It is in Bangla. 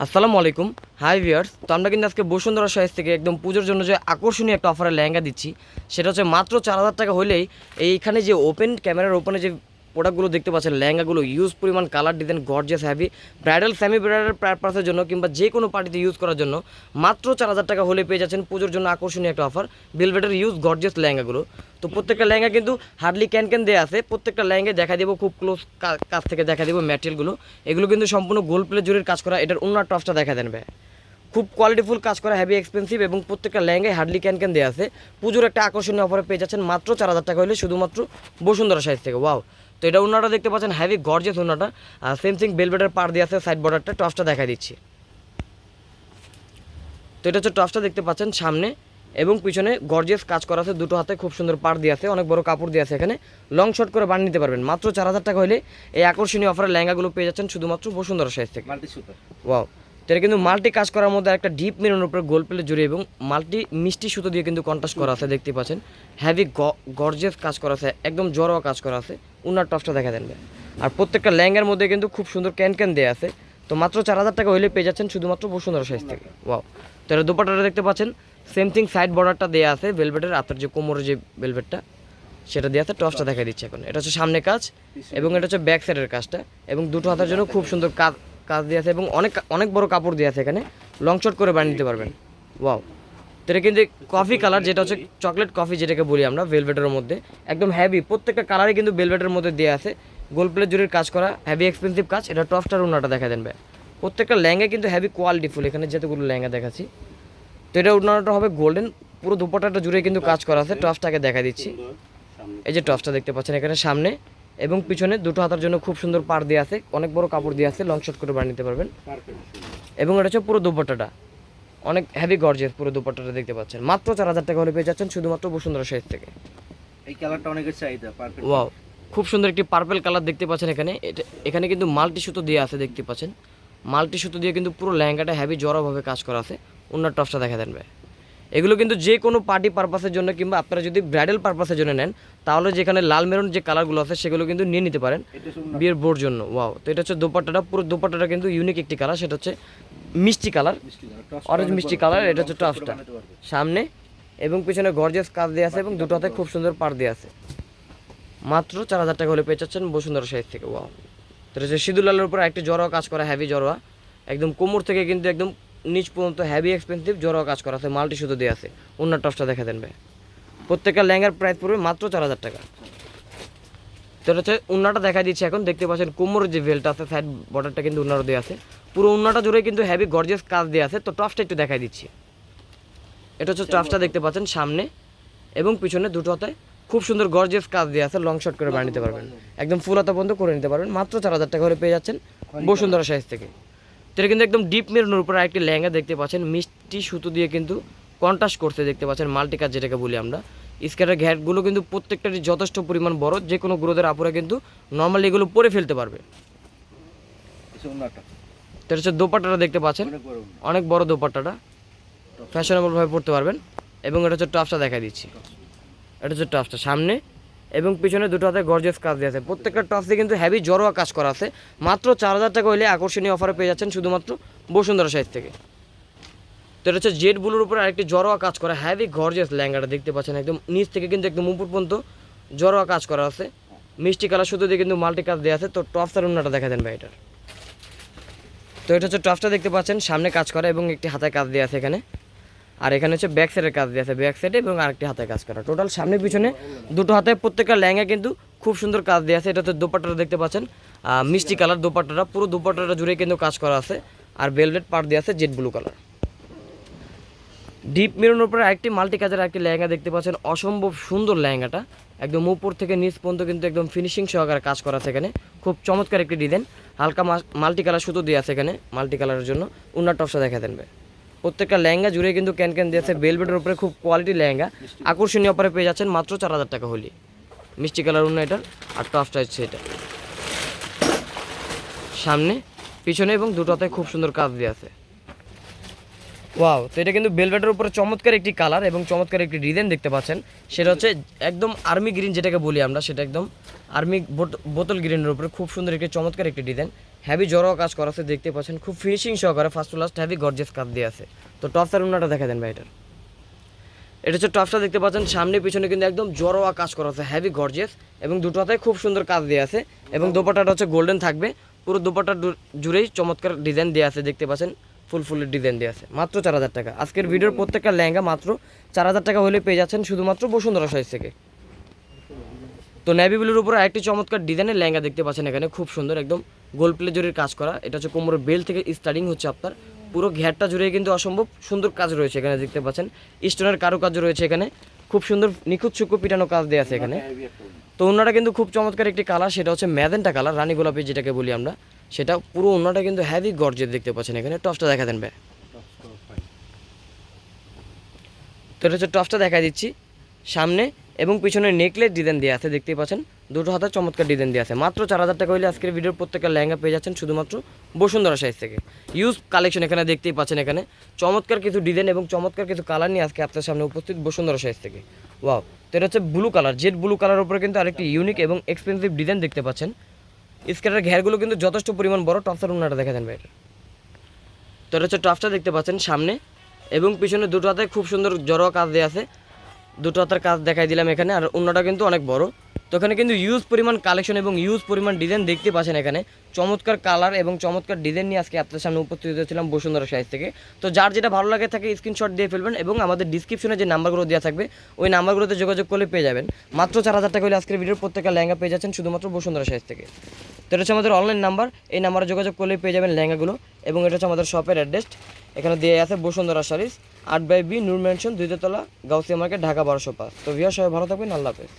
আসসালামু আলাইকুম। হাই ভিউয়ার্স, তো আমরা কিন্তু আজকে বসুন্ধরা শাড়ি থেকে একদম পুজোর জন্য যে আকর্ষণীয় একটা অফারে লেহেঙ্গা দিচ্ছি, সেটা হচ্ছে মাত্র 4,000 টাকা হলেই এইখানে যে ওপেন ক্যামেরার ওপেনে যে প্রোডাক্টগুলো দেখতে পাচ্ছেন, লেহেঙ্গাগুলো ইউজ পরিমাণ colour design gorgeous heavy bridal semi bridal পারপাসের জন্য কিংবা যে কোনো পার্টিতে ইউজ করার জন্য মাত্র 4,000 টাকা হলে পেয়ে যাচ্ছেন পুজোর জন্য আকর্ষণীয় একটা অফার ভেলভেটের ইউজ গর্জিয়াস লেহেঙ্গাগুলো। তো প্রত্যেকটা লেহেঙ্গা কিন্তু হার্ডলি ক্যান দেওয়া আছে, প্রত্যেকটা লেহেঙ্গায় দেখা দেবো খুব ক্লোজ কাছ থেকে দেখা দেবো ম্যাটেরিয়ালগুলো। এগুলো কিন্তু সম্পূর্ণ গোল্ড প্লেট জুড়ির কাজ করা, এটার ওনার টপসটা দেখা দেন ভাই, খুব কোয়ালিটিফুল কাজ করা, হেভি এক্সপেন্সিভ এবং প্রত্যেকটা লেহেঙ্গায় হার্ডলি ক্যান দেওয়া আছে। পুজোর একটা আকর্ষণীয় অফারে পেয়ে যাচ্ছেন মাত্র 4,000 টাকা হলে শুধুমাত্র বসুন্ধরা সাইজ থেকে। ওয়াও, তো এটা ওনাটা দেখতে পাচ্ছেন হেভি গর্জিয়াস ওনাটা, সেম থিং বেলভেটের পার দিয়ে আছে, সাইড বর্ডারটা টপসটা দেখা দিচ্ছি। তো এটা হচ্ছে টপসটা দেখতে পাচ্ছেন সামনে এবং পিছনে গর্জিয়াস কাজ করা আছে, দুটো হাতে খুব সুন্দর পার দিয়ে আছে, অনেক বড় কাপড় দিয়ে আছে, এখানে লং শর্ট করে বানিয়ে নিতে পারবেন। মাত্র 4,000 টাকা হলে এই আকর্ষণীয় অফারের লেহেঙ্গাগুলো পেয়ে যাচ্ছেন শুধুমাত্র বসুন্ধরা সাইজ থেকে। ওয়াও, তো এটা কিন্তু মাল্টি কাজ করার মধ্যে একটা ডিপ মেরুনের উপরে গোল্ড প্লেট জুড়ে এবং মাল্টি মিষ্টি সুতো দিয়ে কিন্তু কন্ট্রাস্ট করা আছে, দেখতে পাচ্ছেন হেভি গর্জিয়াস কাজ করা আছে, একদম জড়োয়া কাজ করা আছে। উনার টপসটা দেখা দেন। আর প্রত্যেকটা লেহেঙ্গার মধ্যে কিন্তু খুব সুন্দর ক্যান দেওয়া আছে। তো মাত্র 4,000 টাকা হলে পেয়ে যাচ্ছেন শুধুমাত্র বসুন্ধরা সাইজ থেকে। ওয়াও, তো এটা দুপাট্টাটা দেখতে পাচ্ছেন সেম থিং, সাইড বর্ডারটা দেওয়া আছে ভেলভেটের, আপনার যে কোমরের যে ভেলভেটটা সেটা দেওয়া আছে। টপসটা দেখা দিচ্ছে এখন, এটা হচ্ছে সামনে কাজ এবং এটা হচ্ছে ব্যাক সাইডের কাজটা, এবং দুটো হাতের জন্য খুব সুন্দর কাজ দিয়ে আছে এবং অনেক অনেক বড় কাপড় দিয়ে আছে, এখানে লং শর্ট করে বানিয়ে নিতে পারবেন। ওয়াও, তো এটা কিন্তু কফি কালার, যেটা হচ্ছে চকলেট কফি যেটাকে বলি আমরা, ভেলভেটের মধ্যে একদম হেভি, প্রত্যেকটা কালারে কিন্তু ভেলভেটের মধ্যে দেওয়া আছে, গোল্ড প্লেট জুড়ির কাজ করা, হেভি এক্সপেন্সিভ কাজ। এটা টপসটার ওনাটা দেখা দেন ভাই, প্রত্যেকটা লেহেঙ্গা কিন্তু হেভি কোয়ালিটিফুল, এখানে যেতগুলো লেহেঙ্গা দেখাচ্ছি। তো এটা ওনাটা হবে গোল্ডেন, পুরো দুপাট্টাটা জুড়ে কিন্তু কাজ করা আছে। টপসটাকে দেখা দিচ্ছি, এই যে টপসটা দেখতে পাচ্ছেন এখানে সামনে এবং পিছনে দুটো হাতার জন্য খুব সুন্দর পাড় দিয়ে আছে, অনেক বড় কাপড় দিয়ে আছে, লং শর্ট করে বানিয়ে নিতে পারবেন। এবং এটা হচ্ছে পুরো দুপাট্টাটা অনেক হেভি গর্জিয়াস, পুরো দুপাট্টাটা দেখতে পাচ্ছেন মাত্র 4,000 টাকা হলে পেয়ে যাচ্ছেন শুধুমাত্র বসুন্ধরা সাইজ থেকে। এই কালারটা অনেকের চাহিদা, পারফেক্ট। ওয়াও, খুব সুন্দর একটি পার্পল কালার দেখতে পাচ্ছেন এখানে। এখানে কিন্তু মাল্টি সুতো দিয়ে আছে, দেখতে পাচ্ছেন মাল্টি সুতো দিয়ে কিন্তু পুরো লেহেঙ্গাটা হেভি জড়োভাবে কাজ করা আছে। ওনার টপসটা দেখা দেন ভাই, এগুলো কিন্তু যে কোনো পার্টি পারপাসের জন্য কিংবা আপনারা যদি ব্রাইডাল পারপাসের জন্য নেন, তাহলে যেখানে লাল মেরুন যে কালারগুলো আছে সেগুলো কিন্তু নিয়ে নিতে পারেন বিয়ের বোর জন্য। ওয়াও, তো এটা হচ্ছে দোপাট্টাটা, পুরো দোপাট্টাটা কিন্তু ইউনিক একটি কালার, সেটা হচ্ছে মিষ্টি কালার, অরেঞ্জ মিষ্টি কালার। এটা হচ্ছে টপসটা সামনে এবং পিছনে গর্জিয়াস কাজ দেওয়া আছে এবং দুটো হাতে খুব সুন্দর পাড় দেওয়া আছে। মাত্র 4,000 টাকা হলে পেয়ে যাচ্ছেন বসুন্ধরা সাইজ থেকে। ওয়াও, তো এটা হচ্ছে সিঁদুর লালের উপর একটি জড়োয়া কাজ করা, হেভি জড়োয়া, একদম কোমর থেকে কিন্তু একদম নিচ পর্যন্ত হেভি এক্সপেন্সিভ জড়োয়া কাজ করা আছে, মাল্টি সুতো দিয়ে আছে। ওনার টপসটা দেখা দেন ভাই, প্রত্যেকটা লেহেঙ্গার প্রাইস পড়বে মাত্র 4,000 টাকা। তো এটা হচ্ছে উন্নাটা দেখা দিচ্ছে এখন, দেখতে পাচ্ছেন কোমরের যে ভেলটা আছে, সাইড বর্ডারটা কিন্তু উন্নারও দেওয়া আছে, পুরো উন্নাটা জুড়ে কিন্তু হেভি গর্জিয়াস কাজ দেওয়া আছে। তো টপসটা একটু দেখাই দিচ্ছি, এটা হচ্ছে টপসটা দেখতে পাচ্ছেন সামনে এবং পিছনে দুটো হাতে খুব সুন্দর গর্জিয়াস কাজ দেওয়া আছে, লং শর্ট করে বানিয়ে নিতে পারবেন, একদম ফুল হাতা বন্ধ করে নিতে পারবেন মাত্র 4,000 টাকা হলে পেয়ে যাচ্ছেন বসুন্ধরা সাইজ থেকে। তো এটা কিন্তু একদম ডিপ মেরুনের উপর আরেকটি লেহেঙ্গা দেখতে পাচ্ছেন, মিষ্টি সুতো দিয়ে কিন্তু কন্ট্রাস্ট করতে, দেখতে পাচ্ছেন মাল্টি কাজ যেটাকে বলি আমরা। স্কার্টের ঘ্যাটগুলো কিন্তু প্রত্যেকটারই যথেষ্ট পরিমাণ বড়, যে কোনো গ্রোদের আপুরা কিন্তু নর্মালি এগুলো পরে ফেলতে পারবে। তো এটা হচ্ছে দোপাট্টাটা দেখতে পাচ্ছেন, অনেক বড় দোপাট্টাটা, ফ্যাশনেবলভাবে পরতে পারবেন। এবং এটা হচ্ছে টপসটা দেখা দিচ্ছি, এটা হচ্ছে টপসটা সামনে এবং পিছনে দুটো হাতে গর্জিয়াস কাজ দিয়ে আছে, প্রত্যেকটা টপসে কিন্তু হেভি জড়োয়া কাজ করা আছে। মাত্র 4,000 টাকা হলে আকর্ষণীয় অফারে পেয়ে যাচ্ছেন শুধুমাত্র বসুন্ধরা সাইজ থেকে। তো এটা হচ্ছে জেড ব্লুর উপরে আরেকটি জড়োয়া কাজ করা হেভি গর্জিয়াস লেহেঙ্গাটা দেখতে পাচ্ছেন, একদম নিচ থেকে কিন্তু একদম উপর পর্যন্ত জড়োয়া কাজ করা আছে, মিষ্টি কালার সুতো দিয়ে কিন্তু মাল্টি কাজ দেওয়া আছে। তো টপসটার ওন্নাটা দেখা দেন ভাই এটার। তো এটা হচ্ছে টপসটা দেখতে পাচ্ছেন সামনে কাজ করা এবং একটি হাতায় কাজ দেওয়া আছে এখানে, আর এখানে হচ্ছে ব্যাক সাইডের কাজ দিয়ে আছে, ব্যাক সাইডে এবং আরেকটি হাতে কাজ করা, টোটাল সামনে পিছনে দুটো হাতে প্রত্যেকটা লেহেঙ্গা কিন্তু খুব সুন্দর কাজ দিয়ে আছে। এটা হচ্ছে দোপাট্টাটা দেখতে পাচ্ছেন মিষ্টি কালার দোপাট্টাটা, পুরো দোপাট্টাটা জুড়ে কিন্তু কাজ করা আছে, আর ভেলভেট পার্ট দিয়ে আছে জেড ব্লু কালার। ডিপ মেরুনের উপরে আরেকটি মাল্টি কাজের একটি লেহেঙ্গা দেখতে পাচ্ছেন, অসম্ভব সুন্দর লেহেঙ্গাটা, একদম উপর থেকে নিচ পর্যন্ত কিন্তু একদম ফিনিশিং সহকারে কাজ করা আছে, এখানে খুব চমৎকার একটি ডিজাইন, হালকা মাল্টি কালার সুতো দিয়ে আছে এখানে, মাল্টি কালারের জন্য উন্নার টপসটা দেখা দেনবে। প্রত্যেকটা লেহেঙ্গা জুড়ে কিন্তু ক্যান দিয়েছে, বেলভেটের উপরে খুব কোয়ালিটি লেহেঙ্গা, আকর্ষণীয় অফারে পেয়ে যাচ্ছেন মাত্র 4,000 টাকা হলে। মিষ্টি কালার উন্না এটার, আর টপসটা হচ্ছে এটা সামনে পিছনে এবং দুটো হাতে খুব সুন্দর কাজ দিয়ে আছে। ওয়াও, তো এটা কিন্তু বেলভেটের উপরে চমৎকার একটি কালার এবং চমৎকার একটি ডিজাইন দেখতে পাচ্ছেন, সেটা হচ্ছে একদম আর্মি গ্রিন যেটাকে বলি আমরা, সেটা একদম আর্মি বোতল গ্রিনের উপরে খুব সুন্দর একটি চমৎকার একটি ডিজাইন, হেভি জড়ো কাজ করা আছে, দেখতে পাচ্ছেন খুব ফিনিশিং সহকারে first to last heavy gorgeous কাজ দিয়ে আছে। তো টপসের উন্নাটা দেখা দেন ভাই এটার। এটা হচ্ছে টপসটা দেখতে পাচ্ছেন, সামনে পিছনে কিন্তু একদম জড়োয়া কাজ করা আছে, হেভি গর্জিয়াস এবং দুটো হাতে খুব সুন্দর কাজ দিয়ে আছে। এবং দোপাট্টাটা হচ্ছে গোল্ডেন থাকবে, পুরো দোপাট্টা জুড়েই চমৎকার ডিজাইন দেওয়া আছে, দেখতে পাচ্ছেন ফুলের ডিজাইন দেওয়া আছে। মাত্র 4000 টাকা। আজকের ভিডিওর প্রত্যেকটা লেহেঙ্গা মাত্র 4000 টাকা হলে পেয়ে যাচ্ছেন শুধুমাত্র বসুন্ধরা সাইজ থেকে। তো নেভি ব্লুর উপরে আরেকটি চমৎকার ডিজাইনের লেহেঙ্গা দেখতে পাচ্ছেন এখানে, খুব সুন্দর একদম গোল প্লে জরির কাজ করা। এটা হচ্ছে কোমরের বেল্ট থেকে স্টার্টিং হচ্ছে আপনার পুরো ঘেরটা জুড়ে কিন্তু অসম্ভব সুন্দর কাজ রয়েছে এখানে, দেখতে পাচ্ছেন স্টোনের কারুকার্য রয়েছে এখানে, খুব সুন্দর নিখুঁত চুক্কু পিটানো কাজ দেওয়া আছে এখানে। তো ওনাটা কিন্তু খুব চমৎকার একটি কালার, সেটা হচ্ছে ম্যাজেন্টা কালার, রানী গোলাপি যেটাকে বলি আমরা, সেটা পুরো ওনাটা কিন্তু হেভি গর্জেস দেখতে পাচ্ছেন এখানে। টপসটা দেখা দেন ভাই। তো এটা হচ্ছে টপসটা দেখা দিচ্ছি, সামনে এবং পিছনে নেকলেস ডিজাইন দেওয়া আছে, দেখতেই পাচ্ছেন দুটো হাতে চমৎকার ডিজাইন দেওয়া আছে। মাত্র 4000 টাকা হলে আজকের ভিডিওর প্রত্যেকটা লেহেঙ্গা পেয়ে যাচ্ছেন শুধুমাত্র বসুন্ধরা সাইজ থেকে। ইউজ কালেকশন এখানে দেখতেই পাচ্ছেন, এখানে চমৎকার কিছু ডিজাইন এবং চমৎকার কিছু কালার নিয়ে আজকে আপনার সামনে উপস্থিত বসুন্ধরা সাইজ থেকে। ওয়াও, তো এটা হচ্ছে ব্লু কালার, জেড ব্লু কালারের উপরে কিন্তু আরেকটি ইউনিক এবং এক্সপেন্সিভ ডিজাইন দেখতে পাচ্ছেন। স্কার্টের ঘেরগুলো কিন্তু যথেষ্ট পরিমাণ বড়। টপসের উন্নাটা দেখা দেন ভাই এটা। তো এটা হচ্ছে টপসটা দেখতে পাচ্ছেন, সামনে এবং পিছনে দুটো হাতে খুব সুন্দর জড়োয়া কাজ দেওয়া আছে, দুটো হাতের কাজ দেখাই দিলাম এখানে। আর অন্যটা কিন্তু অনেক বড়। তো এখানে কিন্তু ইউজ পরিমাণ কালেকশন এবং ইউজ পরিমাণ ডিজাইন দেখতে পাচ্ছেন এখানে, চমৎকার কালার এবং চমৎকার ডিজাইন নিয়ে আজকে আপনাদের সামনে উপস্থিত হয়েছিলাম বসুন্ধরা সাইজ থেকে। তো যার যেটা ভালো লাগে থাকে স্ক্রিনশট দিয়ে ফেলবেন এবং আমাদের ডিসক্রিপশনে যে নাম্বারগুলো দেওয়া থাকবে ওই নাম্বারগুলোতে যোগাযোগ করলে পেয়ে যাবেন। মাত্র 4000 টাকা হলে আজকের ভিডিওর প্রত্যেকটা লেহেঙ্গা পেয়ে যাচ্ছেন শুধুমাত্র বসুন্ধরা সাইজ থেকে। তো এটা হচ্ছে আমাদের অনলাইন নাম্বার, এই নাম্বারে যোগাযোগ করলে পেয়ে যাবেন লেহেঙ্গাগুলো। এবং এটা হচ্ছে আমাদের শপের অ্যাড্রেস, এখানে দিয়ে আছে বসুন্ধরা শাড়িজ, 8/B নূর ম্যানশন, 2 তলা, গাউসিয়া মার্কেট, ঢাকা 1205। তো ভিউয়ার সবাই ভালো থাকবেন, আল্লাহ হাফেজ।